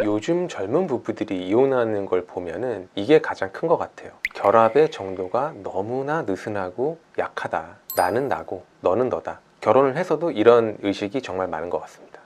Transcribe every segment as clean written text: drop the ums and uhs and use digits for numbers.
요즘 젊은 부부들이 이혼하는 걸 보면은 이게 가장 큰 것 같아요. 결합의 정도가 너무나 느슨하고 약하다. 나는 나고 너는 너다. 결혼을 해서도 이런 의식이 정말 많은 것 같습니다.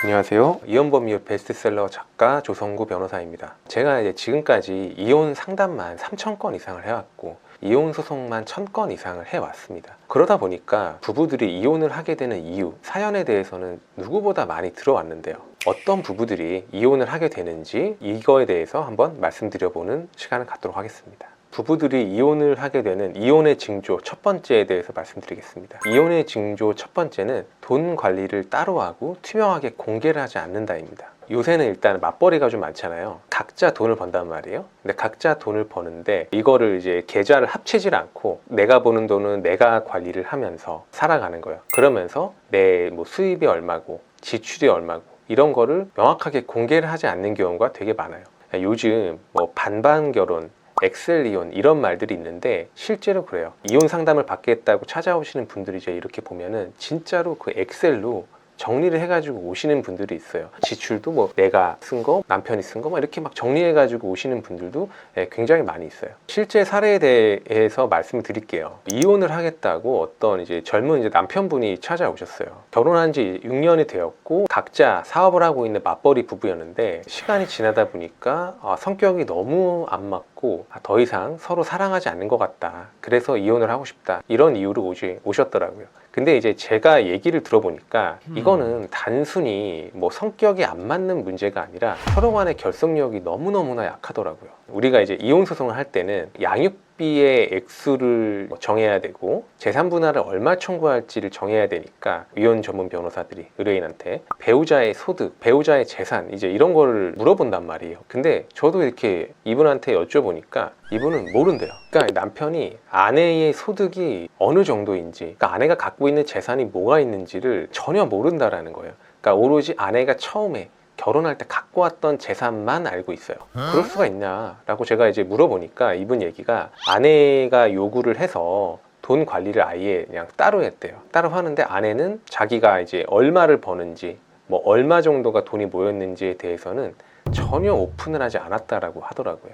안녕하세요. 이혼법률 베스트셀러 작가 조성구 변호사입니다. 제가 이제 지금까지 이혼 상담만 3,000건 이상을 해왔고 이혼 소송만 1,000건 이상을 해왔습니다. 그러다 보니까 부부들이 이혼을 하게 되는 이유, 사연에 대해서는 누구보다 많이 들어왔는데요. 어떤 부부들이 이혼을 하게 되는지 이거에 대해서 한번 말씀드려보는 시간을 갖도록 하겠습니다. 부부들이 이혼을 하게 되는 이혼의 징조 첫 번째에 대해서 말씀드리겠습니다. 이혼의 징조 첫 번째는 돈 관리를 따로 하고 투명하게 공개를 하지 않는다입니다. 요새는 일단 맞벌이가 좀 많잖아요. 각자 돈을 번단 말이에요. 근데 각자 돈을 버는데 이거를 이제 계좌를 합치질 않고 내가 버는 돈은 내가 관리를 하면서 살아가는 거예요. 그러면서 내 뭐 수입이 얼마고 지출이 얼마고 이런 거를 명확하게 공개를 하지 않는 경우가 되게 많아요. 요즘 뭐 반반 결혼, 엑셀 이혼 이런 말들이 있는데 실제로 그래요. 이혼 상담을 받겠다고 찾아오시는 분들이 이제 이렇게 보면은 진짜로 그 엑셀로 정리를 해가지고 오시는 분들이 있어요. 지출도 뭐 내가 쓴 거, 남편이 쓴 거 막 이렇게 막 정리해가지고 오시는 분들도 굉장히 많이 있어요. 실제 사례에 대해서 말씀을 드릴게요. 이혼을 하겠다고 어떤 이제 젊은 이제 남편분이 찾아오셨어요. 결혼한 지 6년이 되었고 각자 사업을 하고 있는 맞벌이 부부였는데 시간이 지나다 보니까 성격이 너무 안 맞고 더 이상 서로 사랑하지 않는 것 같다. 그래서 이혼을 하고 싶다. 이런 이유로 오셨더라고요. 근데 이제 제가 얘기를 들어보니까 이거는 단순히 뭐 성격이 안 맞는 문제가 아니라 서로 간의 결속력이 너무너무나 약하더라고요. 우리가 이제 이혼 소송을 할 때는 양육비의 액수를 정해야 되고 재산 분할을 얼마 청구할지를 정해야 되니까 이혼 전문 변호사들이 의뢰인한테 배우자의 소득, 배우자의 재산 이제 이런 거를 물어본단 말이에요. 근데 저도 이렇게 이분한테 여쭤보니까 이분은 모른대요. 그러니까 남편이 아내의 소득이 어느 정도인지, 그러니까 아내가 갖고 있는 재산이 뭐가 있는지를 전혀 모른다라는 거예요. 그러니까 오로지 아내가 처음에 결혼할 때 갖고 왔던 재산만 알고 있어요. 그럴 수가 있냐라고 제가 이제 물어보니까 이분 얘기가 아내가 요구를 해서 돈 관리를 아예 그냥 따로 했대요. 따로 하는데 아내는 자기가 이제 얼마를 버는지 뭐 얼마 정도가 돈이 모였는지에 대해서는 전혀 오픈을 하지 않았다라고 하더라고요.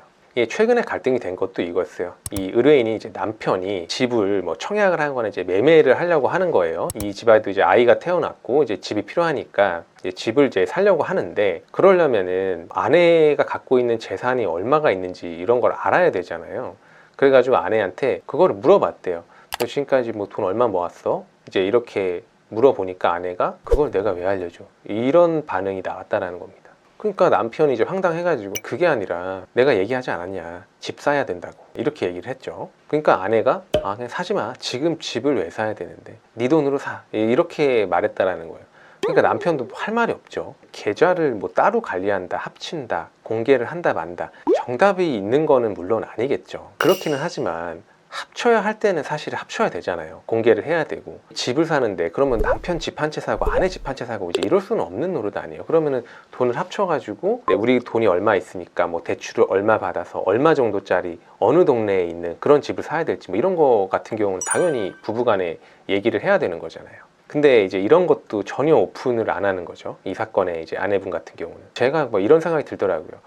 최근에 갈등이 된 것도 이거였어요. 이 의뢰인이 이제 남편이 집을 뭐 청약을 한 거는 이제 매매를 하려고 하는 거예요. 이 집안에도 이제 아이가 태어났고 이제 집이 필요하니까 이제 집을 이제 살려고 하는데 그러려면은 아내가 갖고 있는 재산이 얼마가 있는지 이런 걸 알아야 되잖아요. 그래가지고 아내한테 그거를 물어봤대요. 너 지금까지 뭐 돈 얼마 모았어? 이제 이렇게 물어보니까 아내가 그걸 내가 왜 알려줘? 이런 반응이 나왔다라는 겁니다. 그러니까 남편이 이제 황당해가지고 그게 아니라 내가 얘기하지 않았냐, 집 사야 된다고 이렇게 얘기를 했죠. 그러니까 아내가 그냥 사지 마, 지금 집을 왜 사야 되는데 네 돈으로 사, 이렇게 말했다라는 거예요. 그러니까 남편도 할 말이 없죠. 계좌를 뭐 따로 관리한다, 합친다, 공개를 한다 만다 정답이 있는 거는 물론 아니겠죠. 그렇기는 하지만 합쳐야 할 때는 사실 합쳐야 되잖아요. 공개를 해야 되고 집을 사는데 그러면 남편 집 한 채 사고 아내 집 한 채 사고 이제 이럴 수는 없는 노릇 아니에요. 그러면은 돈을 합쳐가지고 우리 돈이 얼마 있으니까 뭐 대출을 얼마 받아서 얼마 정도짜리 어느 동네에 있는 그런 집을 사야 될지 뭐 이런 거 같은 경우는 당연히 부부간에 얘기를 해야 되는 거잖아요. 근데 이제 이런 것도 전혀 오픈을 안 하는 거죠. 이 사건의 이제 아내분 같은 경우는 제가 뭐 이런 생각이 들더라고요.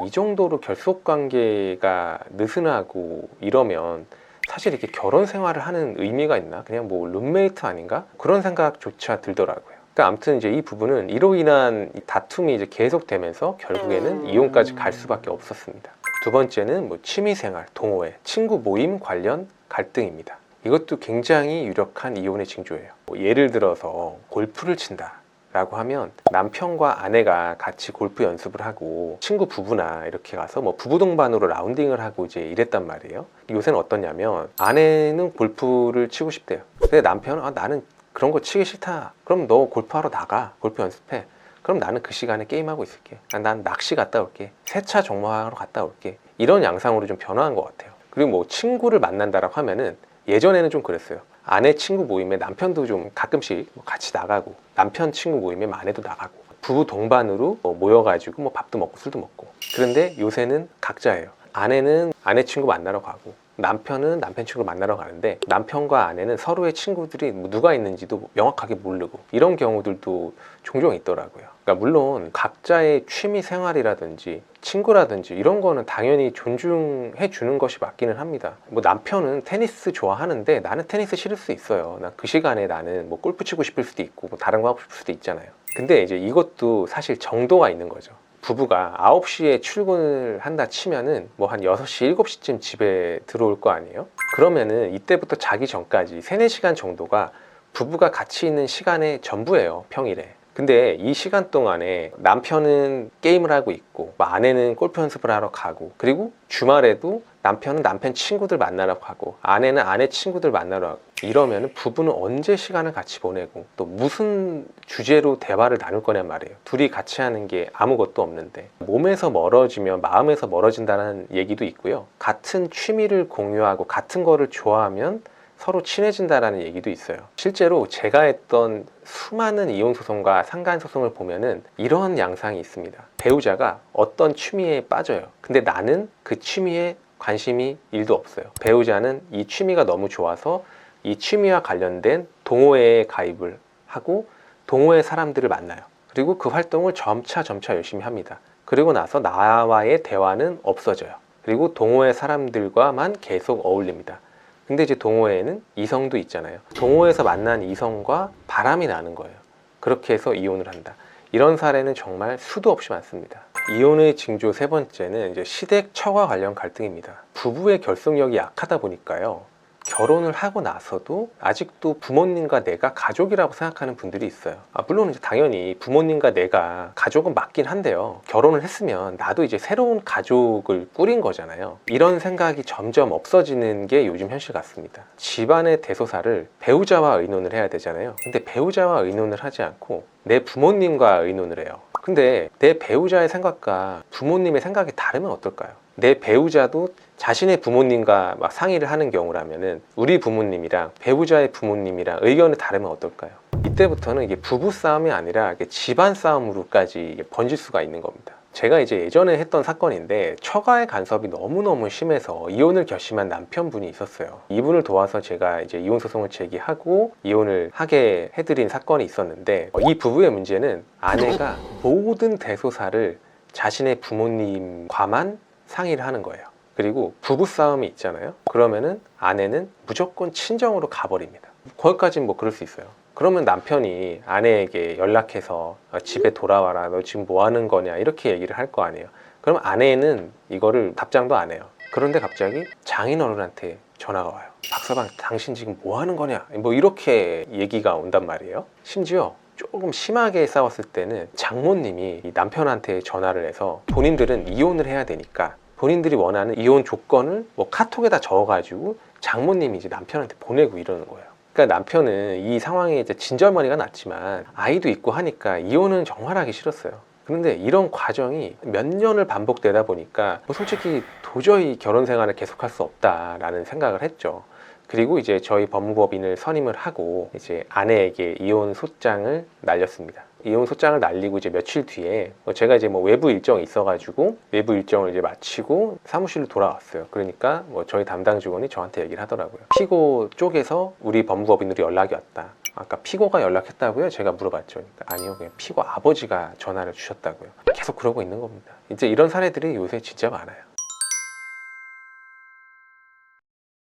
이 정도로 결속 관계가 느슨하고 이러면 사실 이렇게 결혼 생활을 하는 의미가 있나? 그냥 뭐 룸메이트 아닌가? 그런 생각조차 들더라고요. 그러니까 아무튼 이제 이 부분은 이로 인한 다툼이 이제 계속되면서 결국에는 이혼까지 갈 수밖에 없었습니다. 두 번째는 뭐 취미생활, 동호회, 친구 모임 관련 갈등입니다. 이것도 굉장히 유력한 이혼의 징조예요. 뭐 예를 들어서 골프를 친다 라고 하면 남편과 아내가 같이 골프 연습을 하고 친구 부부나 이렇게 가서 뭐 부부 동반으로 라운딩을 하고 이제 이랬단 말이에요. 요새는 어떠냐면 아내는 골프를 치고 싶대요. 근데 남편은 나는 그런 거 치기 싫다. 그럼 너 골프하러 나가. 골프 연습해. 그럼 나는 그 시간에 게임하고 있을게. 난 낚시 갔다 올게. 세차 정모하러 갔다 올게. 이런 양상으로 좀 변화한 것 같아요. 그리고 뭐 친구를 만난다라고 하면은 예전에는 좀 그랬어요. 아내 친구 모임에 남편도 좀 가끔씩 같이 나가고 남편 친구 모임에 아내도 나가고 부부 동반으로 모여가지고 뭐 밥도 먹고 술도 먹고. 그런데 요새는 각자예요. 아내는 아내 친구 만나러 가고 남편은 남편 친구 만나러 가는데 남편과 아내는 서로의 친구들이 누가 있는지도 명확하게 모르고 이런 경우들도 종종 있더라고요. 그러니까 물론 각자의 취미 생활이라든지 친구라든지 이런 거는 당연히 존중해 주는 것이 맞기는 합니다. 뭐 남편은 테니스 좋아하는데 나는 테니스 싫을 수 있어요. 난 그 시간에 나는 뭐 골프 치고 싶을 수도 있고 뭐 다른 거 하고 싶을 수도 있잖아요. 근데 이제 이것도 사실 정도가 있는 거죠. 부부가 9시에 출근을 한다 치면은 뭐 한 6시, 7시쯤 집에 들어올 거 아니에요? 그러면은 이때부터 자기 전까지 3, 4시간 정도가 부부가 같이 있는 시간의 전부예요, 평일에. 근데 이 시간 동안에 남편은 게임을 하고 있고 아내는 골프 연습을 하러 가고, 그리고 주말에도 남편은 남편 친구들 만나러 가고 아내는 아내 친구들 만나러 가고, 이러면 부부는 언제 시간을 같이 보내고 또 무슨 주제로 대화를 나눌 거냔 말이에요. 둘이 같이 하는 게 아무것도 없는데. 몸에서 멀어지면 마음에서 멀어진다는 얘기도 있고요, 같은 취미를 공유하고 같은 거를 좋아하면 서로 친해진다라는 얘기도 있어요. 실제로 제가 했던 수많은 이혼소송과 상간소송을 보면은 이런 양상이 있습니다. 배우자가 어떤 취미에 빠져요. 근데 나는 그 취미에 관심이 1도 없어요. 배우자는 이 취미가 너무 좋아서 이 취미와 관련된 동호회에 가입을 하고 동호회 사람들을 만나요. 그리고 그 활동을 점차 열심히 합니다. 그리고 나서 나와의 대화는 없어져요. 그리고 동호회 사람들과만 계속 어울립니다. 근데 이제 동호회에는 이성도 있잖아요. 동호회에서 만난 이성과 바람이 나는 거예요. 그렇게 해서 이혼을 한다. 이런 사례는 정말 수도 없이 많습니다. 이혼의 징조 3번째는 이제 시댁 처가 관련 갈등입니다. 부부의 결속력이 약하다 보니까요, 결혼을 하고 나서도 아직도 부모님과 내가 가족이라고 생각하는 분들이 있어요. 물론 이제 당연히 부모님과 내가 가족은 맞긴 한데요, 결혼을 했으면 나도 이제 새로운 가족을 꾸린 거잖아요. 이런 생각이 점점 없어지는 게 요즘 현실 같습니다. 집안의 대소사를 배우자와 의논을 해야 되잖아요. 근데 배우자와 의논을 하지 않고 내 부모님과 의논을 해요. 근데 내 배우자의 생각과 부모님의 생각이 다르면 어떨까요? 내 배우자도 자신의 부모님과 막 상의를 하는 경우라면은 우리 부모님이랑 배우자의 부모님이랑 의견이 다르면 어떨까요? 이때부터는 이게 부부 싸움이 아니라 이게 집안 싸움으로까지 번질 수가 있는 겁니다. 제가 이제 예전에 했던 사건인데, 처가의 간섭이 너무너무 심해서 이혼을 결심한 남편분이 있었어요. 이분을 도와서 제가 이제 이혼 소송을 제기하고 이혼을 하게 해드린 사건이 있었는데, 이 부부의 문제는 아내가 모든 대소사를 자신의 부모님과만 상의를 하는 거예요. 그리고 부부싸움이 있잖아요. 그러면은 아내는 무조건 친정으로 가버립니다. 거기까지는 뭐 그럴 수 있어요. 그러면 남편이 아내에게 연락해서 집에 돌아와라, 너 지금 뭐 하는 거냐, 이렇게 얘기를 할 거 아니에요. 그럼 아내는 이거를 답장도 안 해요. 그런데 갑자기 장인어른한테 전화가 와요. 박서방, 당신 지금 뭐 하는 거냐, 뭐 이렇게 얘기가 온단 말이에요. 심지어 조금 심하게 싸웠을 때는 장모님이 남편한테 전화를 해서 본인들은 이혼을 해야 되니까 본인들이 원하는 이혼 조건을 뭐 카톡에다 적어가지고 장모님이 이제 남편한테 보내고 이러는 거예요. 그러니까 남편은 이 상황에 이제 진절머리가 났지만 아이도 있고 하니까 이혼은 정말 하기 싫었어요. 그런데 이런 과정이 몇 년을 반복되다 보니까 뭐 솔직히 도저히 결혼 생활을 계속할 수 없다라는 생각을 했죠. 그리고 이제 저희 법무법인을 선임을 하고 이제 아내에게 이혼 소장을 날렸습니다. 이혼 소장을 날리고 이제 며칠 뒤에 제가 이제 뭐 외부 일정이 있어가지고 외부 일정을 이제 마치고 사무실로 돌아왔어요. 그러니까 뭐 저희 담당 직원이 저한테 얘기를 하더라고요. 피고 쪽에서 우리 법무법인으로 연락이 왔다. 아까 피고가 연락했다고요? 제가 물어봤죠. 그러니까 아니요, 그냥 피고 아버지가 전화를 주셨다고요. 계속 그러고 있는 겁니다. 이제 이런 사례들이 요새 진짜 많아요.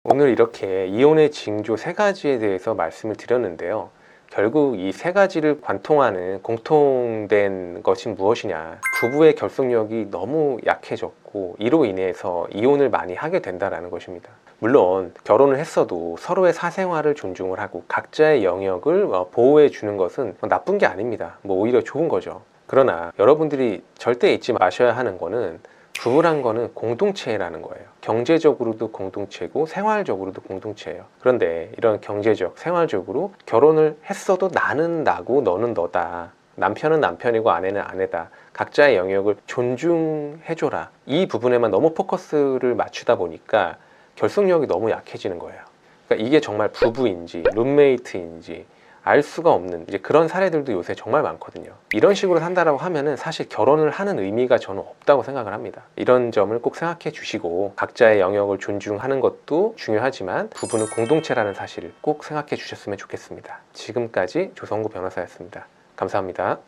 오늘 이렇게 이혼의 징조 3가지에 대해서 말씀을 드렸는데요. 결국 이 3가지를 관통하는 공통된 것이 무엇이냐, 부부의 결속력이 너무 약해졌고 이로 인해서 이혼을 많이 하게 된다는 것입니다. 물론 결혼을 했어도 서로의 사생활을 존중을 하고 각자의 영역을 보호해 주는 것은 나쁜 게 아닙니다. 뭐 오히려 좋은 거죠. 그러나 여러분들이 절대 잊지 마셔야 하는 거는, 부부란 거는 공동체라는 거예요. 경제적으로도 공동체고 생활적으로도 공동체예요. 그런데 이런 경제적, 생활적으로 결혼을 했어도 나는 나고 너는 너다, 남편은 남편이고 아내는 아내다, 각자의 영역을 존중해줘라, 이 부분에만 너무 포커스를 맞추다 보니까 결속력이 너무 약해지는 거예요. 그러니까 이게 정말 부부인지 룸메이트인지 알 수가 없는 이제 그런 사례들도 요새 정말 많거든요. 이런 식으로 산다라고 하면은 사실 결혼을 하는 의미가 저는 없다고 생각을 합니다. 이런 점을 꼭 생각해 주시고, 각자의 영역을 존중하는 것도 중요하지만 부부는 공동체라는 사실을 꼭 생각해 주셨으면 좋겠습니다. 지금까지 조성구 변호사였습니다. 감사합니다.